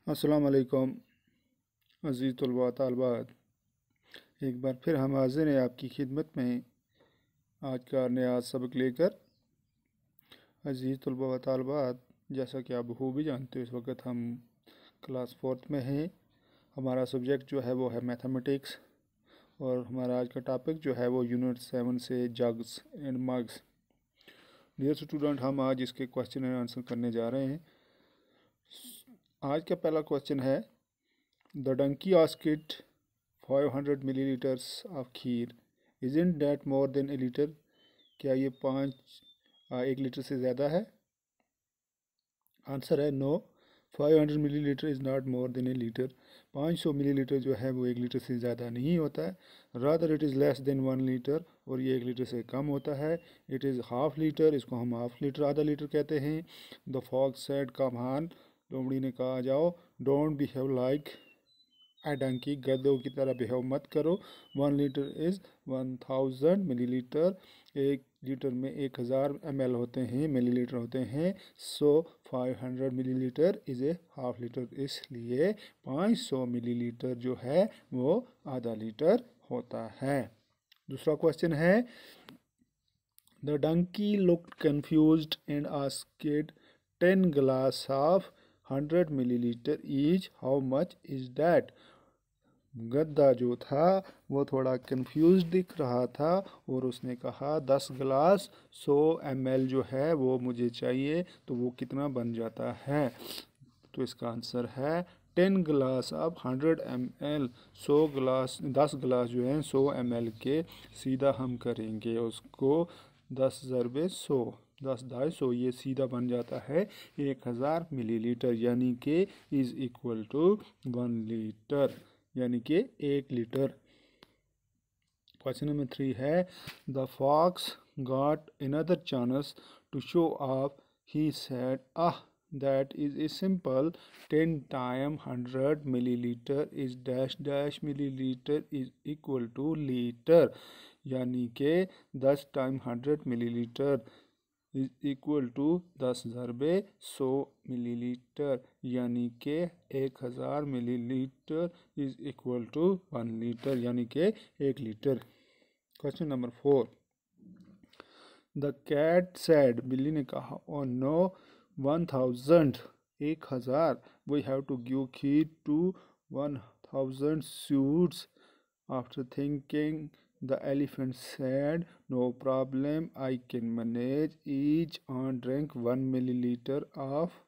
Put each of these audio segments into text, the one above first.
अस्सलाम वालेकुम अज़ीज़ तलबा तालबात। एक बार फिर हम हाज़िर हैं आपकी खिदमत में आज का नया सबक लेकर। अज़ीज़ तलबा व तालबात, जैसा कि आप बखूबी जानते हो इस वक्त हम क्लास 4th में हैं। हमारा सब्जेक्ट जो है वो है मैथमेटिक्स और हमारा आज का टॉपिक जो है वो यूनिट 7 से jugs and mugs. Dear student, हम आज इसके क्वेश्चन एंड आंसर करने जा रहे हैं। आज का पहला क्वेश्चन है, the donkey asked 500 millilitres of kheer, isn't that more than a litre? क्या ये 1 लीटर से ज़्यादा है? आंसर है no, 500 millilitre is not more than a litre. 500 millilitre जो है वो 1 लीटर से ज़्यादा नहीं होता है। Rather it is less than 1 litre, और ये 1 लीटर से कम होता है। इट इज़ हाफ लीटर, इसको हम हाफ लीटर, आधा लीटर कहते हैं। The fox said come on, लोमड़ी ने कहा जाओ। Don't behave like a donkey, गधों की तरह बिहेव मत करो। 1 लीटर इज़ 1000 मिलीलीटर, 1 लीटर में 1000 ml होते हैं, मिलीलीटर होते हैं। सो 500 millilitre is a half litre, इसलिए 500 मिलीलीटर जो है वो आधा लीटर होता है। दूसरा क्वेश्चन है, the donkey looked confused and asked 10 glass of 100 millilitre each, how much is that? गद्दा जो था वो थोड़ा कंफ्यूज दिख रहा था और उसने कहा 10 गिलास 100 ml जो है वो मुझे चाहिए, तो वो कितना बन जाता है? तो इसका आंसर है 10 गिलास अब 100 ml, 100 गिलास 10 गिलास जो है 100 ml के, सीधा हम करेंगे उसको 10 ज़रबे 100, 10 250, ये सीधा बन जाता है 1000 मिलीलीटर, यानी कि इज़ इक्वल टू 1 लीटर, यानी कि 1 लीटर। क्वेश्चन नंबर 3 है, the fox got another chance to show off, he said that is a simple 10 time 100 millilitre is dash dash millilitre is equal to litre, यानी कि 10 time 100 millilitre is equal to 10 ज़रबे 100 millilitre, यानी कि 1000 millilitre is equal to 1 litre, यानी कि 1 litre. Question number 4, the cat said, बिल्ली ने कहा, oh no 1000, 1000, we have to give kheer to 1000 suits. After thinking the elephant said, no problem, I can manage. Each on drink 1 milliliter of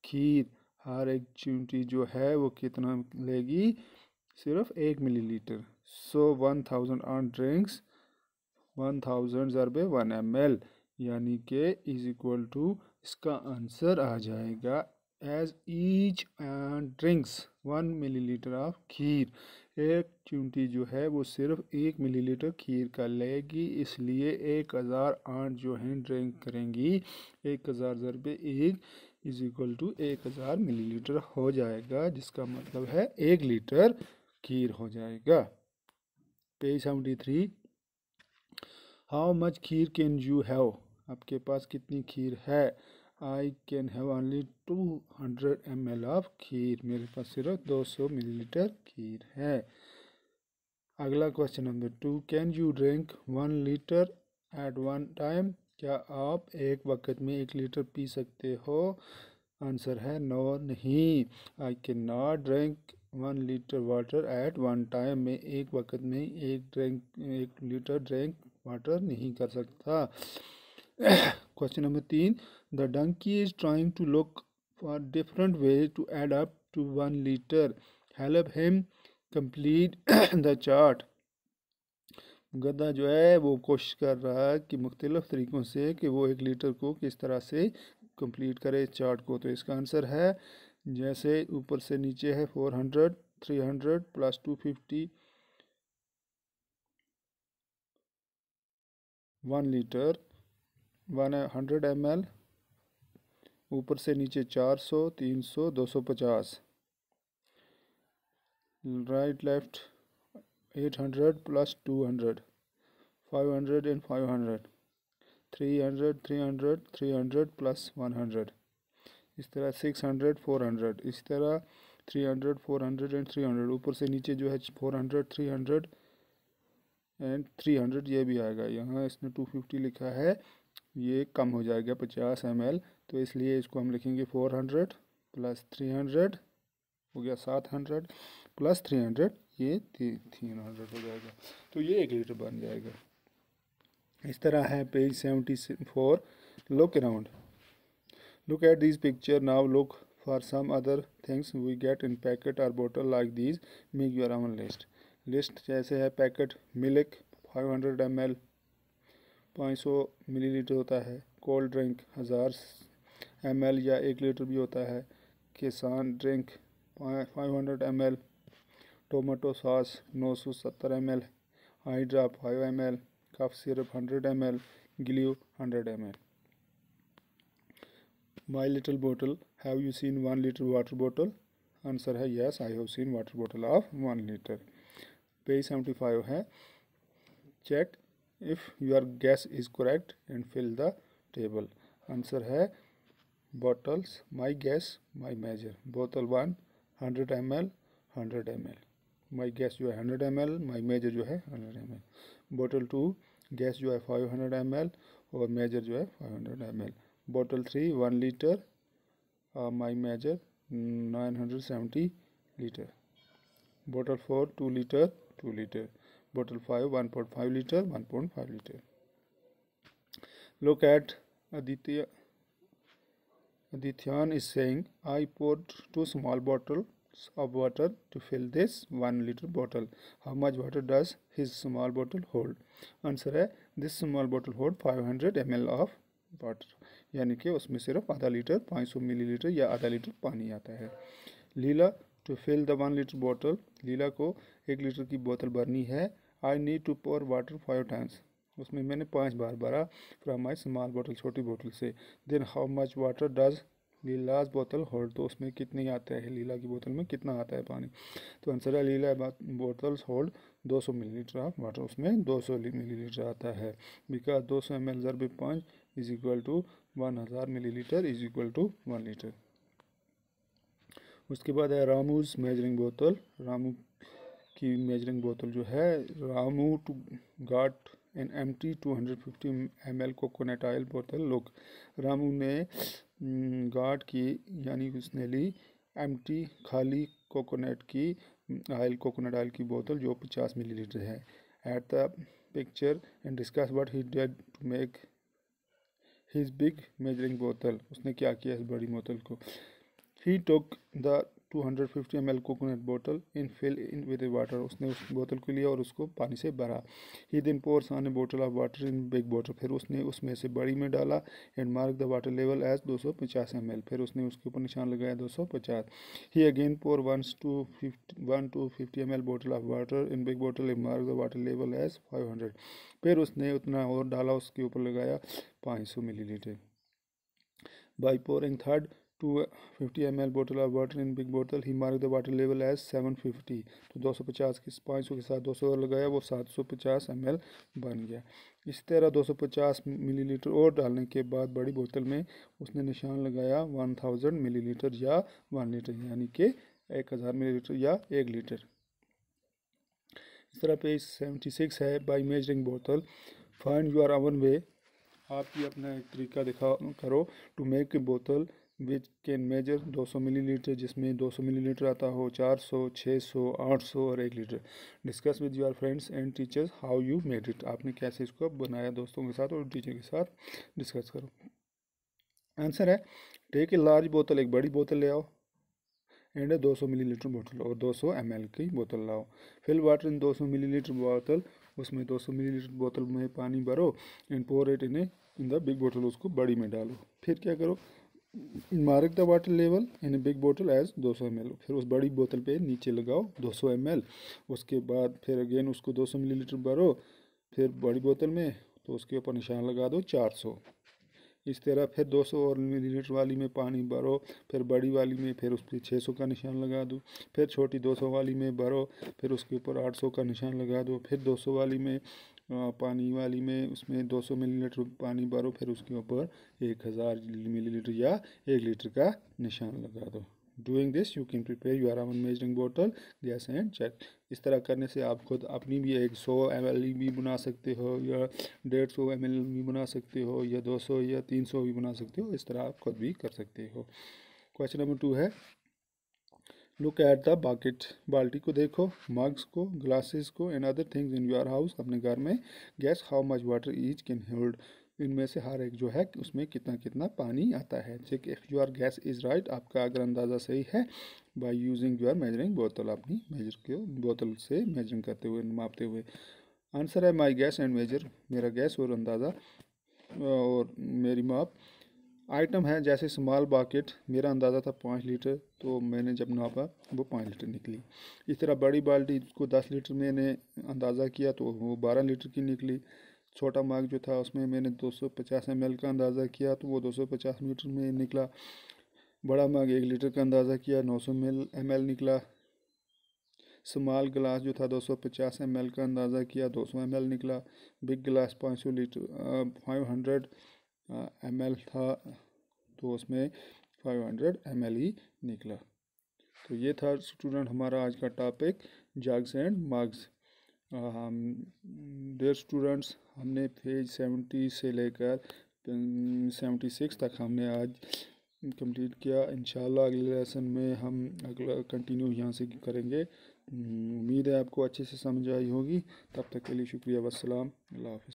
kheer. हर एक चींटी जो है वो कितना लेगी? सिर्फ 1 मिलीलीटर। सो 1000 ऑन ड्रिंक्स 1000 ज़रबे 1 ml, यानी कि इज इक्वल टू, इसका आंसर आ जाएगा as each ant drinks 1 millilitre of kheer. एक चींटी जो है वो सिर्फ 1 मिलीलीटर खीर का लेगी, इसलिए 1000 आंट जो हैं ड्रिंक करेंगी। 1000 ज़रबे 1 इज इक्वल टू 1000 मिलीलीटर हो जाएगा, जिसका मतलब है 1 लीटर खीर हो जाएगा। Page 73, how much kheer can you have? आपके पास कितनी खीर है? I can have only 200 ml of kheer, मेरे पास सिर्फ 200 मिलीलीटर खीर है। अगला question number 2, can you drink 1 litre at 1 time? क्या आप एक वक्त में 1 लीटर पी सकते हो? आंसर है नो, नहीं। I can not drink 1 litre water at 1 time, में एक वक्त में 1 लीटर ड्रिंक वाटर नहीं कर सकता। Question number 3, the donkey is trying to look for different ways to add up to 1 litre, help him complete the chart. गधा जो है वो कोशिश कर रहा है कि मुख्तलिफ तरीक़ों से कि वो 1 लीटर को किस तरह से कंप्लीट करे इस चार्ट को। तो इसका आंसर है, जैसे ऊपर से नीचे है 400, 300 प्लस 250, 1 लीटर 100 ml, ऊपर से नीचे 400, 300, 250, right left 800 plus 200, 500 and 500, 300, 300 plus 100, इस तरह 600, 400, इस तरह 300, 400 एंड 300, ऊपर से नीचे जो है 400, 300 एंड 300 ये भी आएगा। यहाँ इसने 250 लिखा है, ये कम हो जाएगा 50 ml, तो इसलिए इसको हम लिखेंगे 400 प्लस 300 हो गया 700 प्लस 300 ये 300 हो जाएगा, तो ये 1 लीटर बन जाएगा। इस तरह है page 74। Look around, look at this picture, now look for some other things we get in packet और बोतल like these, make your own list. List जैसे है पैकेट मिल्क 500 ml 500 मिलीलीटर होता है, कोल्ड ड्रिंक 1000 ml या 1 litre भी होता है, किसान drink 500 ml, tomato sauce 970 ml, eye drop 5 ml, cough syrup 100 ml, glue 100 ml। My little बोतल, have you seen 1 litre water बोतल? आंसर है yes, I have seen water बोतल ऑफ 1 लीटर। पेज 75 है, check if your guess is correct and fill the table. Answer है bottles, my guess my measure, बोतल 1 100 ml 100 ml, माई gas जो है 100 ml, माई major जो है 100 ml। बोतल 2 गैस जो है 500 ml और मेजर जो है 500 ml। बोतल 3 1 लीटर, माई मेजर 970 लीटर। बोतल 4 2 लीटर 2 लीटर। बोतल 5 1.5 litre 1.5 litre. Look at Aditya. Adityan is saying, I poured 2 small bottles of water to fill this 1 liter bottle. How much water does his small bottle hold? Answer है this small bottle hold 500 ml of water, यानी कि उसमें सिर्फ आधा litre 500 millilitre या आधा litre पानी आता है। Leela to fill the 1 litre bottle, Leela को 1 लीटर की बोतल भरनी है। I need to pour water 5 times, उसमें मैंने 5 बार भरा फ्रॉम माई स्मॉल बोतल, छोटी बोतल से। Then how much water does Leela's बोतल होल्ड, तो उसमें कितनी आता है, लीला की बोतल में कितना आता है पानी? तो आंसर है Leela bottles hold 200 millilitre of water, उसमें 200 मिलीलीटर आता है। बिकॉज 200 ml ज़रब 5 is equal to 1000 millilitre is equal to 1 litre. उसके बाद है रामूज मेजरिंग बोतल। रामू की मेजरिंग बोतल जो है, Ramu too got an empty 250 ml coconut oil बोतल। लोग रामू ने गॉट की यानी उसने ली एम्प्टी खाली कोकोनट ऑयल की बोतल जो 50 मिलीलीटर है। At the picture and discuss what he did to make his big measuring बोतल, उसने क्या किया इस बड़ी बोतल को। He took the 250 ml coconut बोतल in fill in with water, उसने उस बोतल को लिया और उसको पानी से भरा। ही देन पोर्स ऑन ए बोतल ऑफ वाटर इन बिग बोतल, फिर उसने उसमें से बड़ी में डाला। And mark the water level as 250 ml, फिर उसने उसके ऊपर निशान लगाया 250। He again pour 1 to 50 ml बोतल ऑफ वाटर इन बिग बोतल and mark the water level as 500, फिर उसने उतना और डाला, उसके ऊपर लगाया 500 millilitre. By pouring third 250 ml bottle of water in big bottle, he marked the water level as 750, तो 250 के 500 के साथ 200 और लगाया, वो 750 ml बन गया। इसी तरह 250 मिलीलीटर और डालने के बाद बड़ी बोतल में उसने निशान लगाया 1000 मिलीलीटर या 1 लीटर, यानी कि 1000 मिलीलीटर या 1 लीटर। इस तरह पेज 76 है, बाई मेजरिंग बोतल फाइंड योर ओवन वे, आप ही अपना एक तरीका दिखा करो टू मेक ए बोतल विच कैन मेजर 200 मिलीलीटर, जिसमें 200 मिलीलीटर आता हो, 400 600 800 और 1 litre. Discuss with your friends and teachers how you made it, आपने कैसे इसको बनाया दोस्तों के साथ और टीचर के साथ डिस्कस करो। आंसर है टेक ए लार्ज बोतल, एक बड़ी बोतल ले आओ, एंड 200 मिलीलीटर बोतल और 200 ml की बोतल लाओ। फिल वाटर इन 200 मिलीलीटर बोतल, उसमें 200 मिलीलीटर बोतल में पानी भरो। And pour it in the big बोतल, उसको बड़ी में डालो। फिर क्या करो, mark the water level in big बोतल एज 200 ml, फिर उस बड़ी बोतल पे नीचे लगाओ 200 ml। उसके बाद फिर अगेन उसको 200 मिलीलीटर भरो, फिर बड़ी बोतल में, तो उसके ऊपर निशान लगा दो 400। इस तरह फिर 200 और मिलीलीटर वाली में पानी भरो, फिर बड़ी वाली में फिर उस पर 600 का निशान लगा दो, फिर छोटी 200 वाली में भरो, फिर उसके ऊपर 800 का निशान लगा दो, फिर 200 वाली में पानी वाली में उसमें 200 मिलीलीटर पानी भरो, फिर उसके ऊपर 1000 मिलीलीटर या 1 लीटर का निशान लगा दो। Doing this you can prepare your own measuring बोतल गैस एंड चेक। इस तरह करने से आप खुद अपनी भी एक 100 ml भी बना सकते हो, या 150 ml भी बना सकते हो, या 200 या 300 भी बना सकते हो। इस तरह आप खुद भी कर सकते हो। क्वेश्चन नंबर 2 है, लुक एट द बाकेट, बाल्टी को देखो, मग्स को, ग्लासेस को and other things in your house, अपने घर में। Gas how much water each can hold, इनमें से हर एक जो है उसमें कितना कितना पानी आता है। Check if your guess is right, आपका अगर अंदाज़ा सही है, बाय यूजिंग योर मेजरिंग बोतल, अपनी मेजर के बोतल से मेजरिंग करते हुए, मापते हुए। आंसर है माई गैस एंड मेजर, मेरा गैस और अंदाज़ा और मेरी माप। आइटम है जैसे स्मॉल बाकेट, मेरा अंदाज़ा था 5 लीटर, तो मैंने जब नापा वो 5 लीटर निकली। इस तरह बड़ी बाल्टी को 10 लीटर मैंने अंदाज़ा किया तो वो 12 लीटर की निकली। छोटा मग जो था उसमें मैंने 250 ml का अंदाज़ा किया तो वो 250 लीटर में निकला। बड़ा मग 1 लीटर का अंदाज़ा किया, 900 ml निकला। स्मॉल गिलास जो था 250 ml का अंदाज़ा किया, 200 ml निकला। बिग गिलास 500 लीटर 500 ml था, तो उसमें 500 ml ही निकला। तो ये था स्टूडेंट हमारा आज का टॉपिक, जग्स एंड मग्स। हम डियर स्टूडेंट्स, हमने पेज 70 से लेकर 76 तक हमने आज कंप्लीट किया। इंशाल्लाह अगले लेसन में हम अगला कंटिन्यू यहाँ से करेंगे। उम्मीद है आपको अच्छे से समझ आई होगी। तब तक के लिए शुक्रिया, वस्सलाम, अल्लाह हाफ़िज़।